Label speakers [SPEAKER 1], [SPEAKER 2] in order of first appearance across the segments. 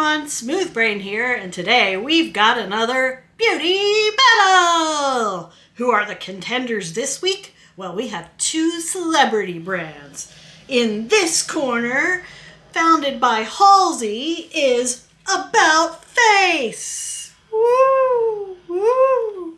[SPEAKER 1] everyone, Smooth Brain here, and today we've got another beauty battle! Who are the contenders this week? Well, we have two celebrity brands. In this corner, founded by Halsey, is About Face! Woo! Woo!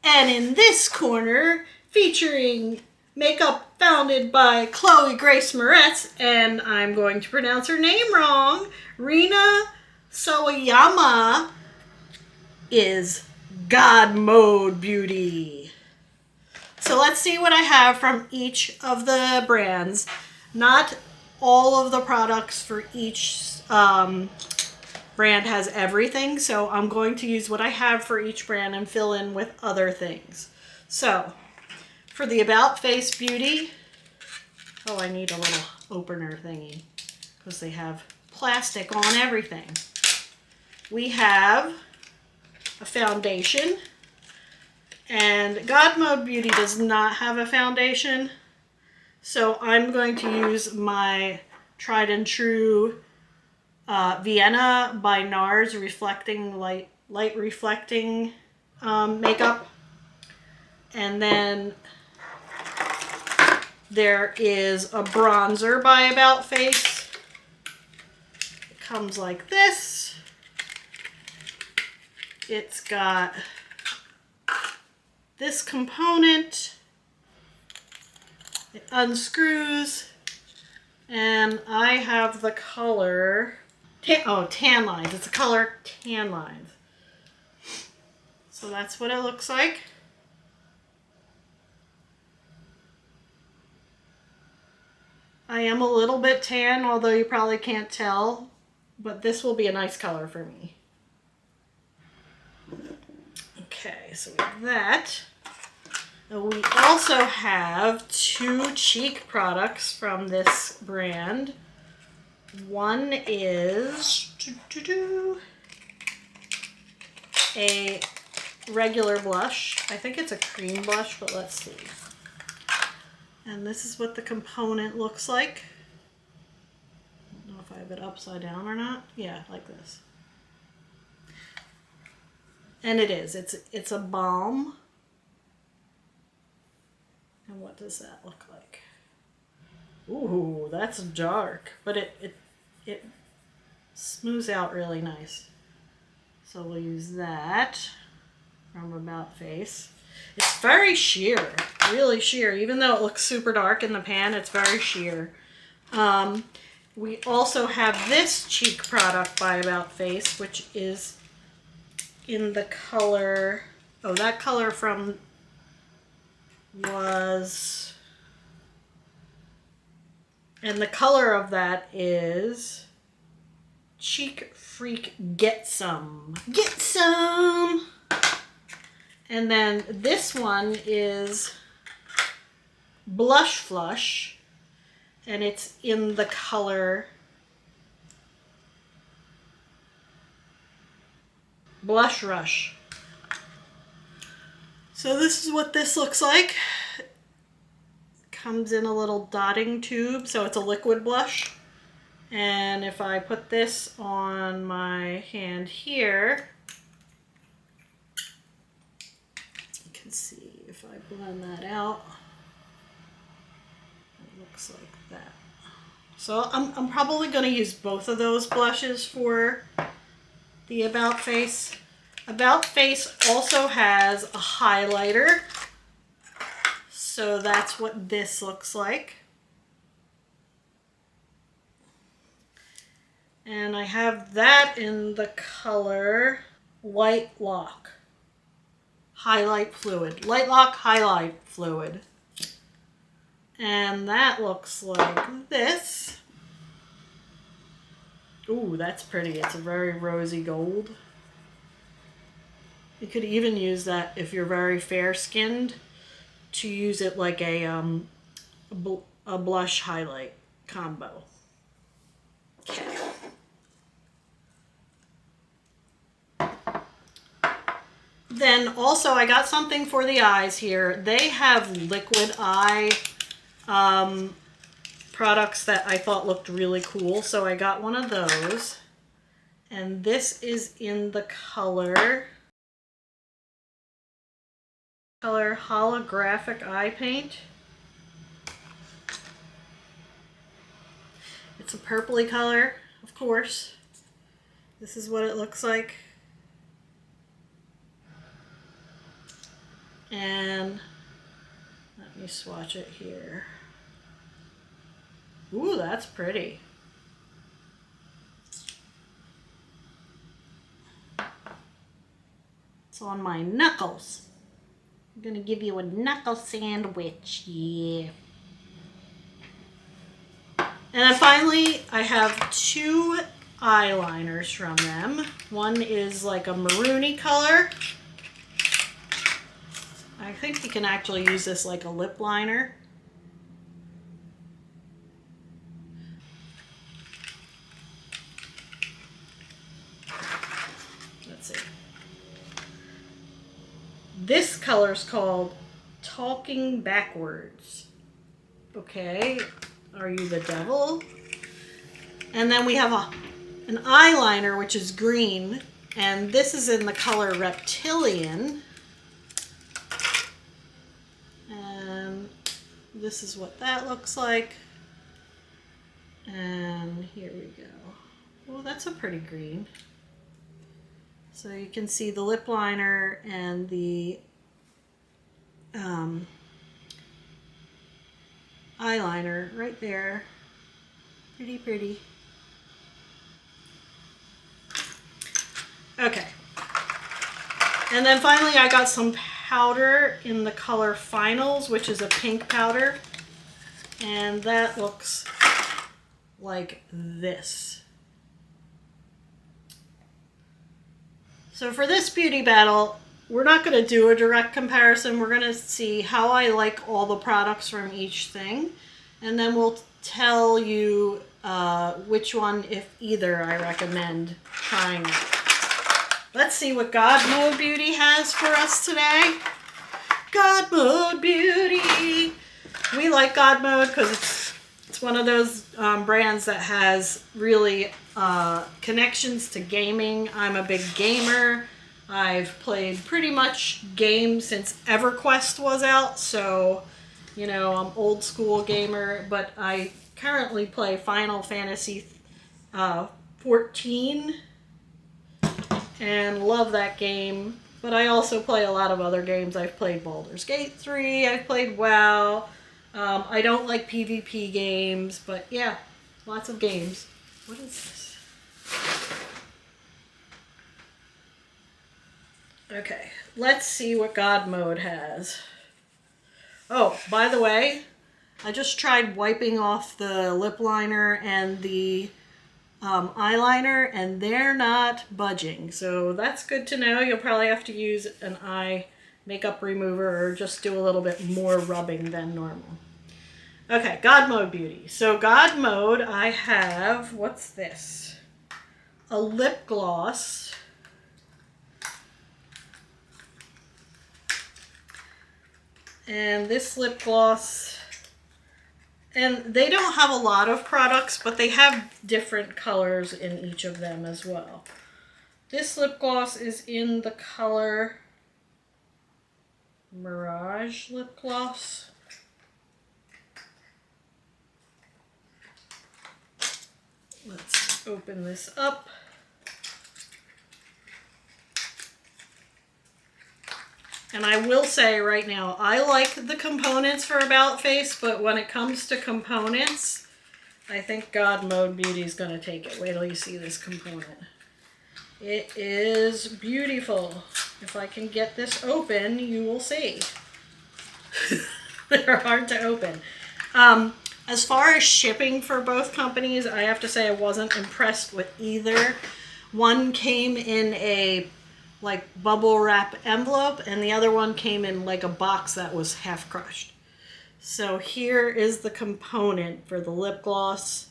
[SPEAKER 1] And in this corner, featuring makeup founded by Chloe Grace Moretz, and I'm going to pronounce her name wrong, Rina Sawayama, is God Mode Beauty. So let's see what I have from each of the brands. Not all of the products for each brand has everything, so I'm going to use what I have for each brand and fill in with other things. So, for the About Face Beauty, oh, I need a little opener thingy because they have plastic on everything. We have a foundation, and God Mode Beauty does not have a foundation, so I'm going to use my tried and true Vienna by NARS reflecting light reflecting makeup, and then there is a bronzer by About Face. It comes like this. It's got this component. It unscrews, and I have the color tan lines. It's a color tan lines. So that's what it looks like. I am a little bit tan, although you probably can't tell, but this will be a nice color for me. Okay, so we have that. We also have two cheek products from this brand. One is a regular blush. I think it's a cream blush, but let's see. And this is what the component looks like. I don't know if I have it upside down or not. Yeah, like this. And it is. It's a balm. And what does that look like? Ooh, that's dark, but it smooths out really nice. So we'll use that from About Face. It's very sheer, really sheer. Even though it looks super dark in the pan, it's very sheer. We also have this cheek product by About Face, which is in the color, oh, that color from was, and the color of that is Cheek Freak Get Some. Get Some! And then this one is Blush Flush, and it's in the color Blush Rush. So this is what this looks like. It comes in a little dotting tube, so it's a liquid blush. And if I put this on my hand here, see if I blend that out. It looks like that. So I'm probably going to use both of those blushes for the About Face. About Face also has a highlighter. So that's what this looks like. And I have that in the color Light Lock. Highlight fluid. Light Lock highlight fluid. And that looks like this. Ooh, that's pretty. It's a very rosy gold. You could even use that if you're very fair-skinned, to use it like a blush highlight combo. Okay. Then also I got something for the eyes here. They have liquid eye products that I thought looked really cool, so I got one of those. And this is in the color Holographic Eye Paint. It's a purpley color, of course. This is what it looks like. And let me swatch it here. Ooh, that's pretty. It's on my knuckles. I'm gonna give you a knuckle sandwich, yeah. And then finally, I have two eyeliners from them. One is like a maroony color. I think you can actually use this like a lip liner. Let's see. This color's called Talking Backwards. Okay, are you the devil? And then we have an eyeliner, which is green, and this is in the color Reptilian. And this is what that looks like. And here we go. Well, that's a pretty green. So you can see the lip liner and the eyeliner right there. Pretty, pretty. Okay. And then finally I got some powder in the color Finals, which is a pink powder. And that looks like this. So for this beauty battle, we're not going to do a direct comparison. We're going to see how I like all the products from each thing. And then we'll tell you which one, if either, I recommend trying it. Let's see what God Mode Beauty has for us today. God Mode Beauty. We like God Mode because it's one of those brands that has really connections to gaming. I'm a big gamer. I've played pretty much games since EverQuest was out, so you know, I'm old school gamer, but I currently play Final Fantasy 14 and love that game. But I also play a lot of other games. I've played Baldur's Gate 3, I've played WoW. I don't like PvP games, but yeah, lots of games. What is this? Okay, let's see what God Mode has. Oh, by the way, I just tried wiping off the lip liner and the eyeliner, and they're not budging. So that's good to know. You'll probably have to use an eye makeup remover or just do a little bit more rubbing than normal. Okay, God Mode Beauty. So God Mode, I have, what's this? A lip gloss. And this lip gloss, and they don't have a lot of products, but they have different colors in each of them as well. This lip gloss is in the color Mirage lip gloss. Let's open this up. And I will say right now, I like the components for About Face, but when it comes to components, I think God Mode Beauty is going to take it. Wait till you see this component. It is beautiful. If I can get this open, you will see. They're hard to open. As far as shipping for both companies, I have to say I wasn't impressed with either. One came in a like bubble wrap envelope, and the other one came in like a box that was half crushed. So here is the component for the lip gloss.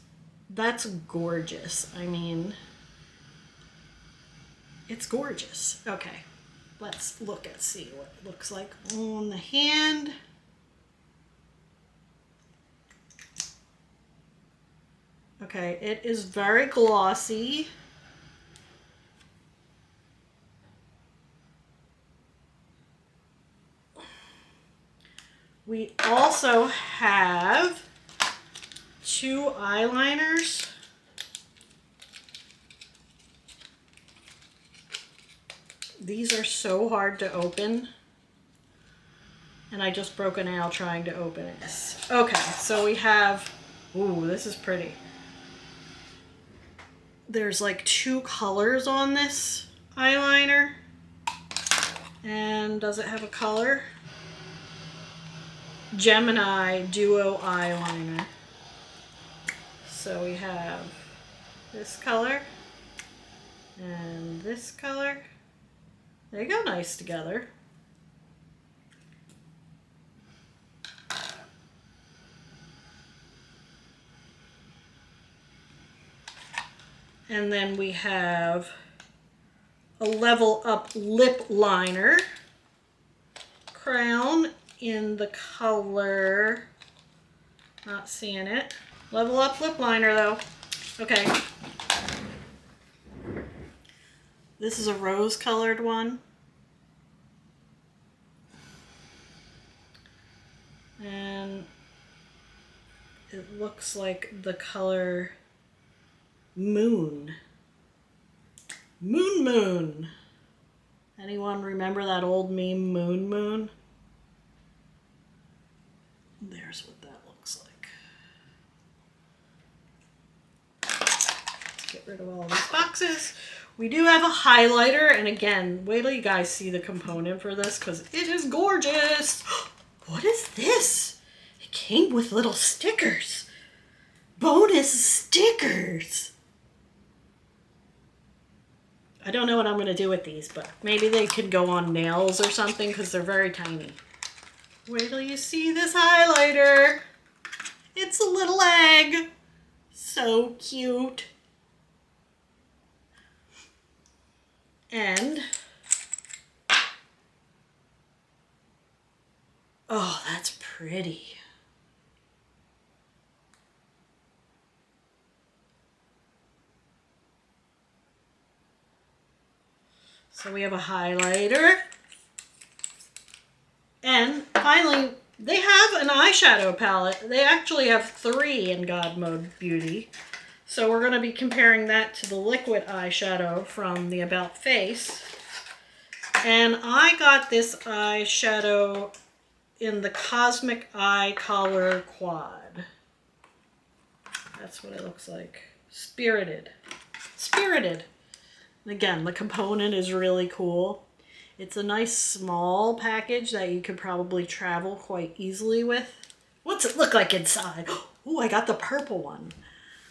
[SPEAKER 1] That's gorgeous. I mean, it's gorgeous. Okay, let's look and see what it looks like on the hand. Okay, it is very glossy. We also have 2 eyeliners. These are so hard to open. And I just broke a nail trying to open it. Okay, so we have, ooh, this is pretty. There's like 2 colors on this eyeliner. And does it have a color? Gemini Duo Eyeliner. So we have this color and this color. They go nice together. And then we have a Level Up lip liner. Crown in the color, not seeing it. Level Up lip liner though. Okay. This is a rose colored one. And it looks like the color Moon. Moon Moon. Anyone remember that old meme, Moon Moon? There's what that looks like. Let's get rid of all these boxes. We do have a highlighter, and again, wait till you guys see the component for this, because it is gorgeous. What is this? It came with little stickers. Bonus stickers. I don't know what I'm going to do with these, but maybe they could go on nails or something because they're very tiny. Wait till you see this highlighter. It's a little egg. So cute. And, oh, that's pretty. So we have a highlighter. And finally, they have an eyeshadow palette. They actually have 3 in God Mode Beauty. So we're going to be comparing that to the liquid eyeshadow from the About Face. And I got this eyeshadow in the Cosmic Eye Color Quad. That's what it looks like. Spirited. Spirited. Again, the component is really cool. It's a nice small package that you could probably travel quite easily with. What's it look like inside? Oh, I got the purple one.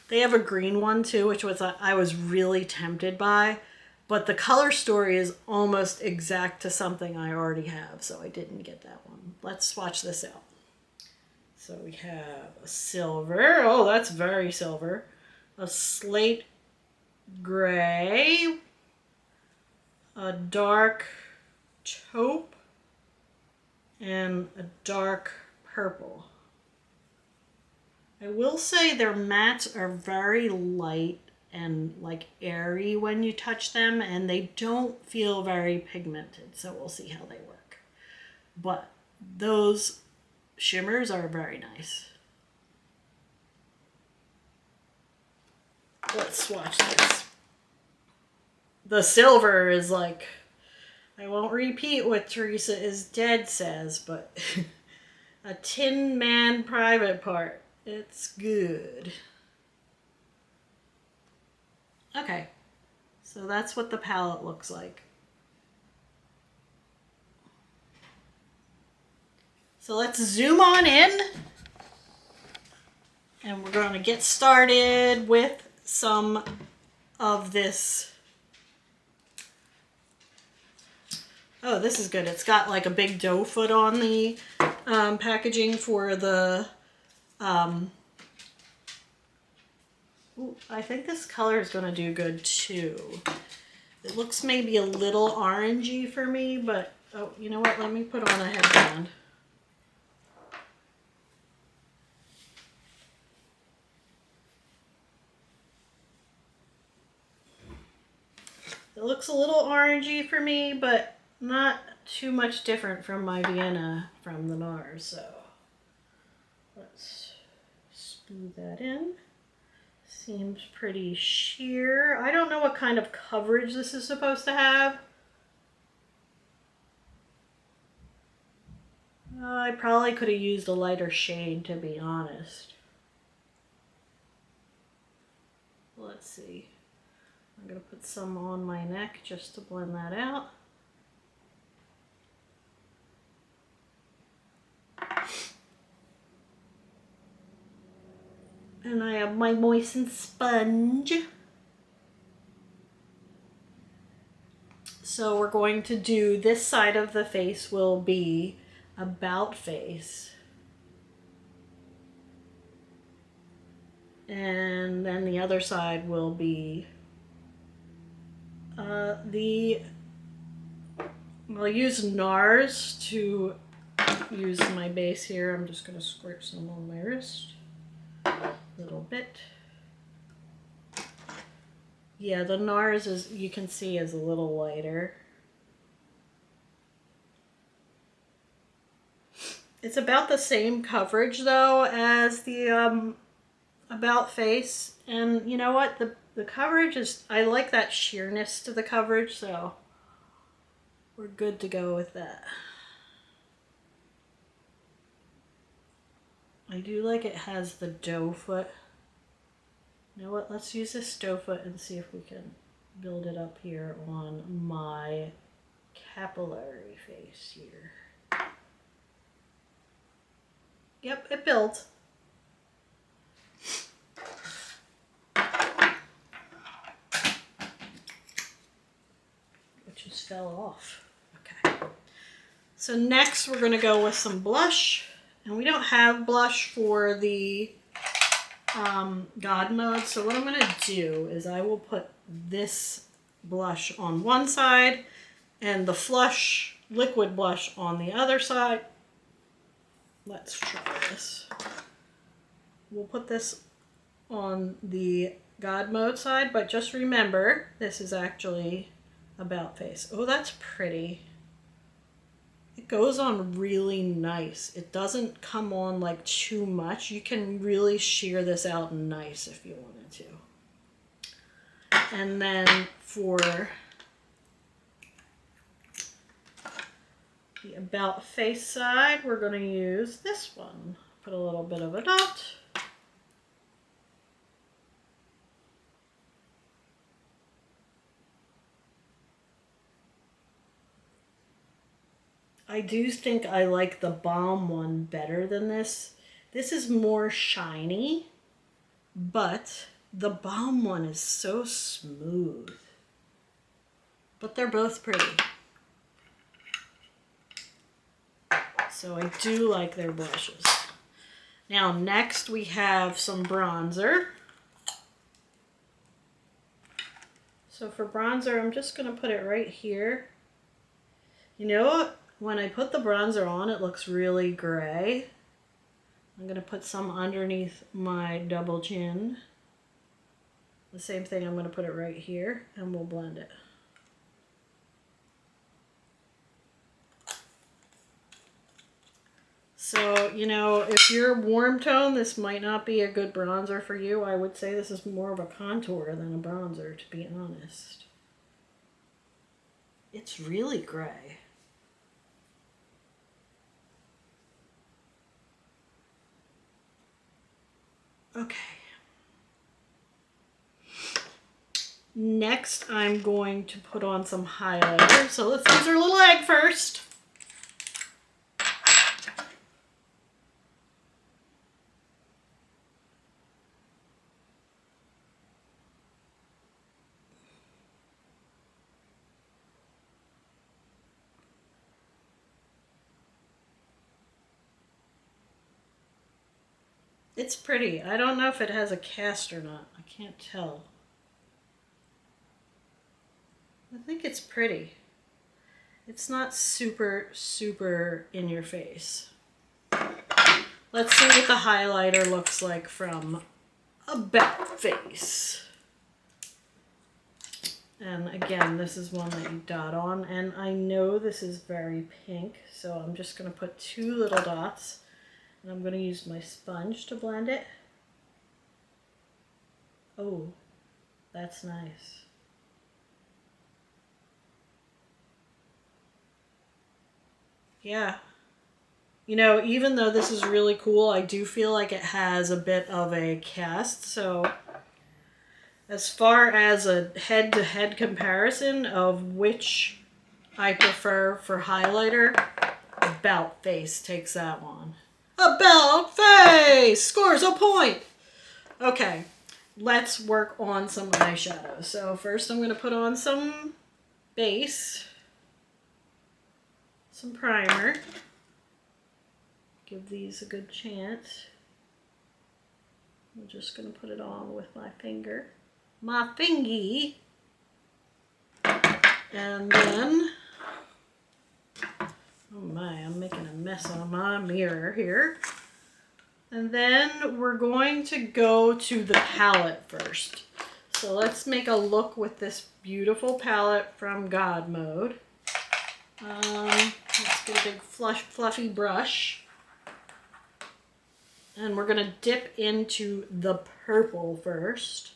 [SPEAKER 1] They have a green one too, which was I was really tempted by. But the color story is almost exact to something I already have, so I didn't get that one. Let's swatch this out. So we have a silver. Oh, that's very silver. A slate gray, a dark taupe, and a dark purple. I will say their mattes are very light and like airy when you touch them, and they don't feel very pigmented, so we'll see how they work. But those shimmers are very nice. Let's swatch this. The silver is like, I won't repeat what Teresa is Dead says, but a Tin Man private part. It's good. Okay, so that's what the palette looks like. So let's zoom on in, and we're going to get started with some of this. Oh, this is good. It's got like a big doe foot on the packaging for the ooh, I think this color is going to do good too. It looks maybe a little orangey for me, but oh, you know what? Let me put on a headband. It looks a little orangey for me, but not too much different from my Vienna from the NARS, so Let's smooth that in. Seems pretty sheer. I don't know what kind of coverage this is supposed to have. I probably could have used a lighter shade, to be honest. Let's see. I'm going to put some on my neck just to blend that out. And I have my moistened sponge. So we're going to do, this side of the face will be about face. And then the other side will be I'll use NARS to use my base here. I'm just going to squirt some on my wrist. A little bit. Yeah, the NARS is, you can see, is a little lighter. It's about the same coverage though as the about face, and you know what, the coverage is, I like that sheerness to the coverage, so we're good to go with that. I do like it has the doe foot. You know what, let's use this doe foot and see if we can build it up here on my capillary face here. Yep, it built. It just fell off. Okay. So next we're going to go with some blush. And we don't have blush for the God mode. So what I'm going to do is I will put this blush on one side and the flush liquid blush on the other side. Let's try this. We'll put this on the God mode side, but just remember, this is actually about face. Oh, that's pretty. It goes on really nice. It doesn't come on like too much. You can really shear this out nice if you wanted to. And then for the about face side, we're going to use this one. Put a little bit of a dot. I do think I like the Balm one better than this. This is more shiny, but the Balm one is so smooth. But they're both pretty. So I do like their blushes. Now next we have some bronzer. So for bronzer, I'm just going to put it right here. You know what? When I put the bronzer on, it looks really gray. I'm going to put some underneath my double chin. The same thing, I'm going to put it right here, and we'll blend it. So, you know, if you're warm tone, this might not be a good bronzer for you. I would say this is more of a contour than a bronzer, to be honest. It's really gray. Okay. Next, I'm going to put on some highlighter. So let's use our little egg first. It's pretty. I don't know if it has a cast or not. I can't tell. I think it's pretty. It's not super, super in your face. Let's see what the highlighter looks like from about face. And again, this is one that you dot on. And I know this is very pink, so I'm just going to put two little dots. And I'm going to use my sponge to blend it. Oh, that's nice. Yeah. You know, even though this is really cool, I do feel like it has a bit of a cast. So as far as a head-to-head comparison of which I prefer for highlighter, About Face takes that one. About Face scores a point. Okay, let's work on some eyeshadow. So first I'm going to put on some base, some primer. Give these a good chance. I'm just going to put it on with my finger. My fingy. And then, oh my, I'm making a mess on my mirror here. And then we're going to go to the palette first. So let's make a look with this beautiful palette from God Mode. Let's get a big fluffy brush. And we're going to dip into the purple first.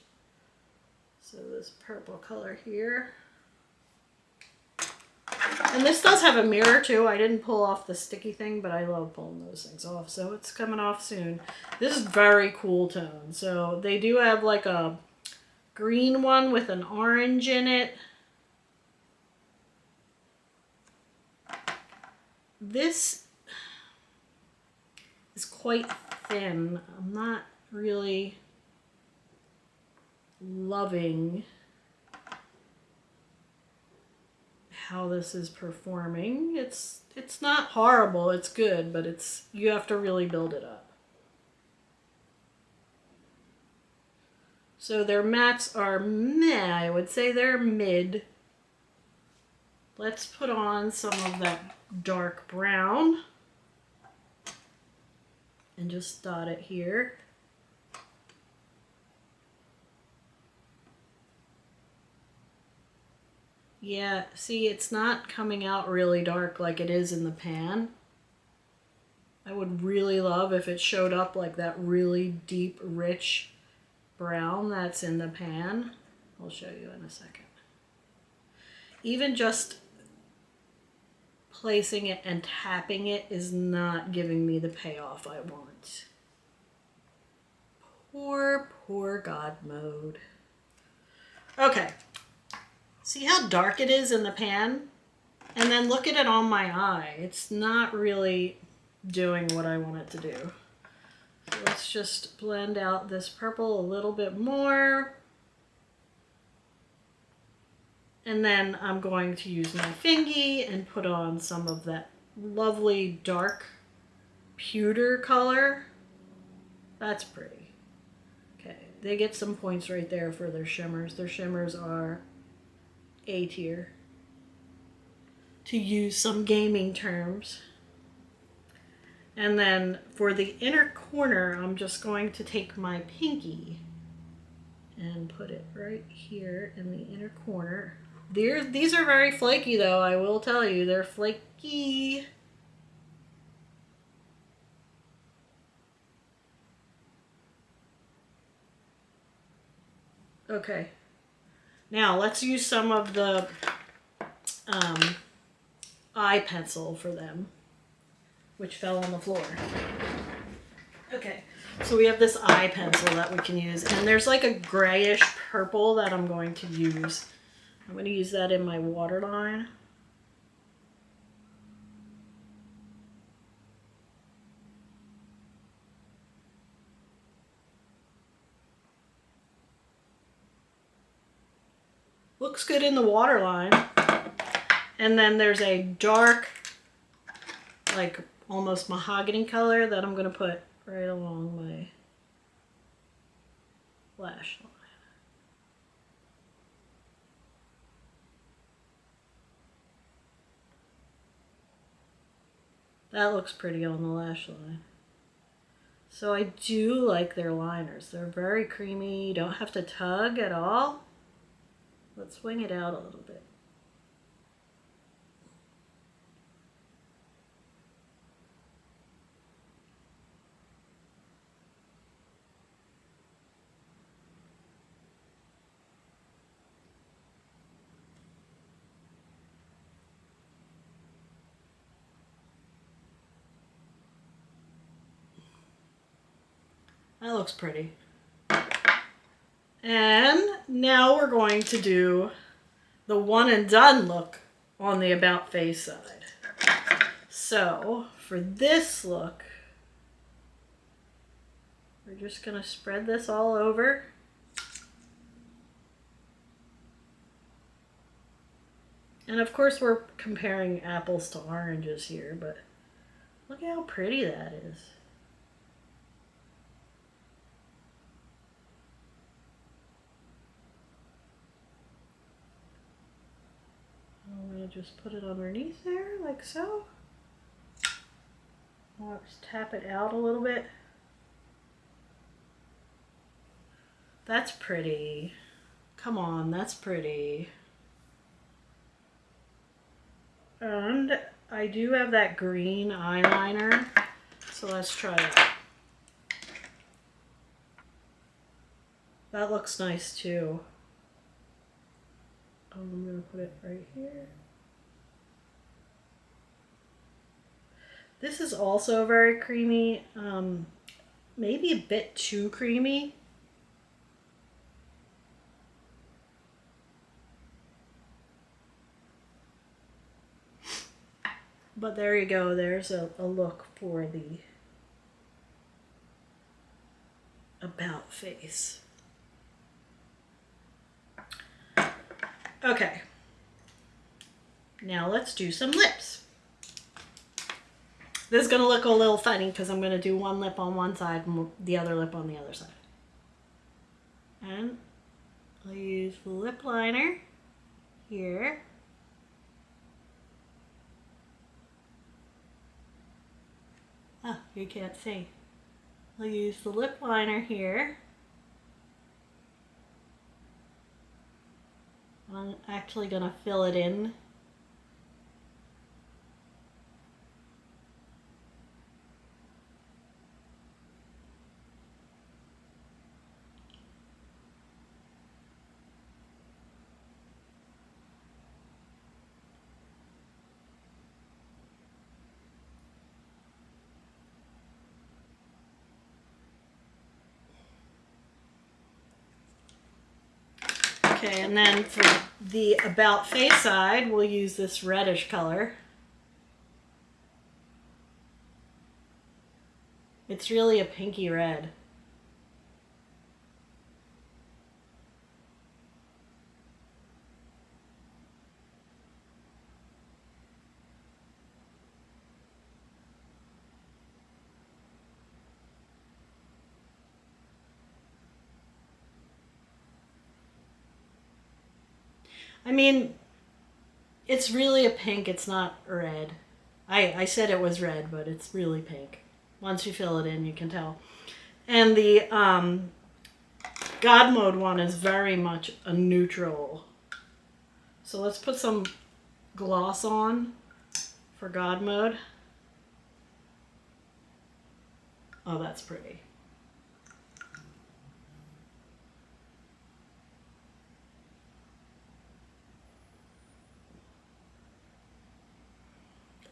[SPEAKER 1] So this purple color here. And this does have a mirror too. I didn't pull off the sticky thing, but I love pulling those things off. So it's coming off soon. This is very cool tone. So they do have like a green one with an orange in it. This is quite thin. I'm not really loving how this is performing. It's not horrible, it's good, but you have to really build it up. So their mattes are meh, I would say they're mid. Let's put on some of that dark brown and just dot it here. Yeah, see, it's not coming out really dark like it is in the pan. I would really love if it showed up like that really deep, rich brown that's in the pan. I'll show you in a second. Even just placing it and tapping it is not giving me the payoff I want. Poor God Mode. Okay. See how dark it is in the pan? And then look at it on my eye. It's not really doing what I want it to do. So let's just blend out this purple a little bit more. And then I'm going to use my fingy and put on some of that lovely dark pewter color. That's pretty. Okay, they get some points right there for their shimmers. Their shimmers are A tier, to use some gaming terms. And then for the inner corner, I'm just going to take my pinky and put it right here in the inner corner. These are very flaky though, I will tell you, they're flaky. Okay, now let's use some of the eye pencil for them, which fell on the floor. Okay, so we have this eye pencil that we can use, and there's like a grayish purple that I'm going to use. I'm going to use that in my waterline. Looks good in the waterline. And then there's a dark, like almost mahogany color that I'm going to put right along my lash line. That looks pretty on the lash line. So I do like their liners. They're very creamy. You don't have to tug at all. Let's swing it out a little bit. That looks pretty. And now we're going to do the one and done look on the about face side. So for this look, we're just going to spread this all over. And of course we're comparing apples to oranges here, but look how pretty that is. I'm going to just put it underneath there like so. I'll just tap it out a little bit. That's pretty. Come on, that's pretty. And I do have that green eyeliner, so let's try that. That looks nice too. I'm going to put it right here. This is also very creamy, maybe a bit too creamy. But there you go, there's a look for the about face. Okay, now let's do some lips. This is going to look a little funny because I'm going to do one lip on one side and the other lip on the other side. And I'll use the lip liner here. Oh, you can't see. I'll use the lip liner here. I'm actually going to fill it in. Okay, and then for the about face side, we'll use this reddish color. It's really a pinky red. I mean, it's really a pink, it's not red. I said it was red, but it's really pink. Once you fill it in, you can tell. And the God Mode one is very much a neutral. So let's put some gloss on for God Mode. Oh, that's pretty.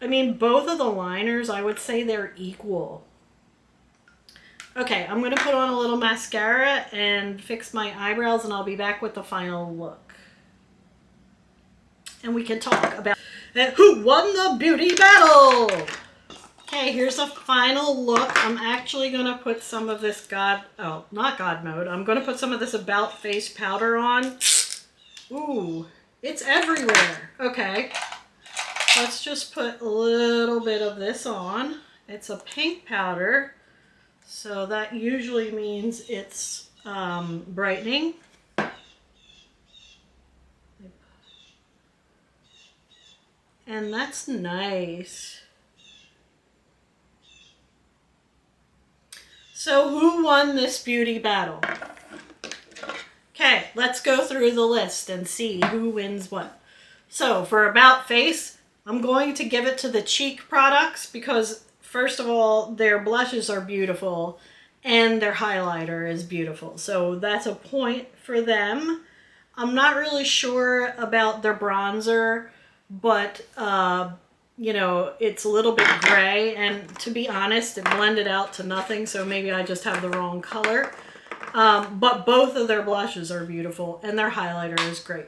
[SPEAKER 1] I mean, both of the liners, I would say they're equal. Okay, I'm going to put on a little mascara and fix my eyebrows, and I'll be back with the final look. And we can talk about who won the beauty battle. Okay, here's a final look. I'm actually going to put some of this not God Mode. I'm going to put some of this About Face powder on. Ooh, it's everywhere. Okay. Let's just put a little bit of this on. It's a pink powder, so that usually means it's brightening. And that's nice. So who won this beauty battle? Okay, let's go through the list and see who wins what. So for About Face, I'm going to give it to the cheek products because, first of all, their blushes are beautiful and their highlighter is beautiful. So that's a point for them. I'm not really sure about their bronzer, but you know, it's a little bit gray, and to be honest, it blended out to nothing, so maybe I just have the wrong color. But both of their blushes are beautiful, and their highlighter is great.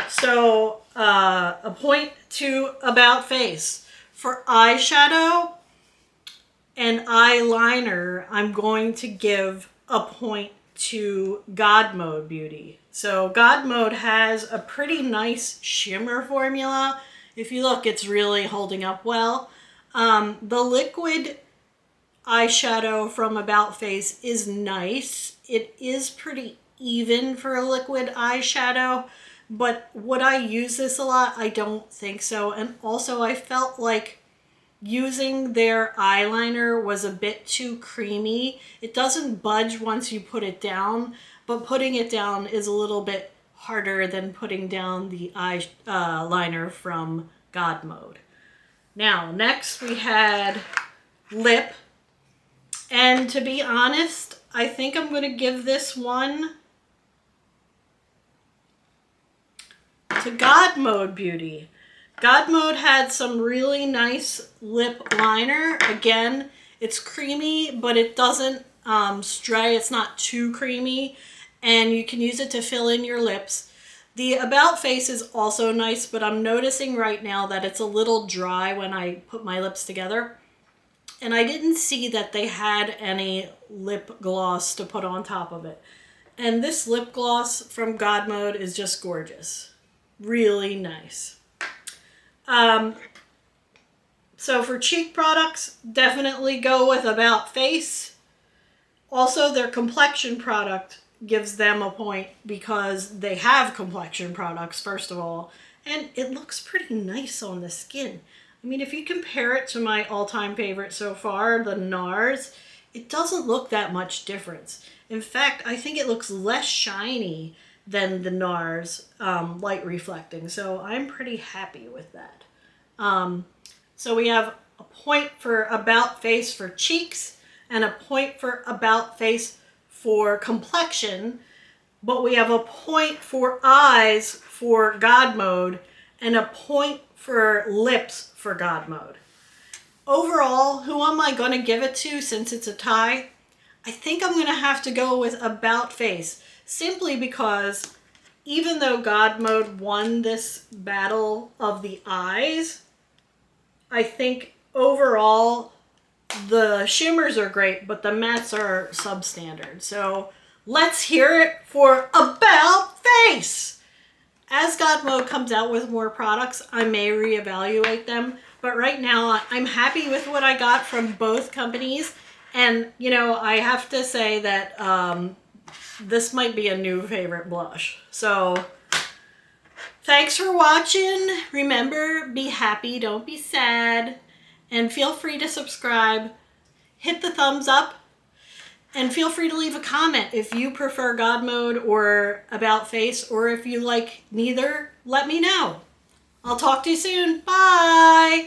[SPEAKER 1] So a point to About Face. For eyeshadow and eyeliner, I'm going to give a point to God Mode Beauty. So God Mode has a pretty nice shimmer formula. If you look, it's really holding up well. The liquid eyeshadow from About Face is nice. It is pretty even for a liquid eyeshadow, but would I use this a lot? I don't think so. And also I felt like using their eyeliner was a bit too creamy. It doesn't budge once you put it down, but putting it down is a little bit harder than putting down the eyeliner from God Mode. Now, next we had lip. And to be honest, I think I'm going to give this one to God Mode Beauty. God Mode had some really nice lip liner. Again, it's creamy, but it doesn't stray. It's not too creamy, and you can use it to fill in your lips. The About Face is also nice, but I'm noticing right now that it's a little dry when I put my lips together. And I didn't see that they had any lip gloss to put on top of it. And this lip gloss from God Mode is just gorgeous. Really nice. So for cheek products, definitely go with About Face. Also, their complexion product gives them a point because they have complexion products, first of all. And it looks pretty nice on the skin. I mean, if you compare it to my all-time favorite so far, the NARS, it doesn't look that much difference. In fact, I think it looks less shiny than the NARS light reflecting. So I'm pretty happy with that. So we have a point for About Face for cheeks and a point for About Face for complexion. But we have a point for eyes for God Mode and a point for lips for God Mode. Overall, who am I going to give it to since it's a tie? I think I'm going to have to go with About Face, simply because even though God Mode won this battle of the eyes, I think overall the shimmers are great, but the mattes are substandard. So let's hear it for About Face! As God Mode comes out with more products, I may reevaluate them. But right now, I'm happy with what I got from both companies. And, you know, I have to say that this might be a new favorite blush. So, thanks for watching. Remember, be happy, don't be sad. And feel free to subscribe. Hit the thumbs up. And feel free to leave a comment if you prefer God Mode or About Face, or if you like neither, let me know. I'll talk to you soon. Bye!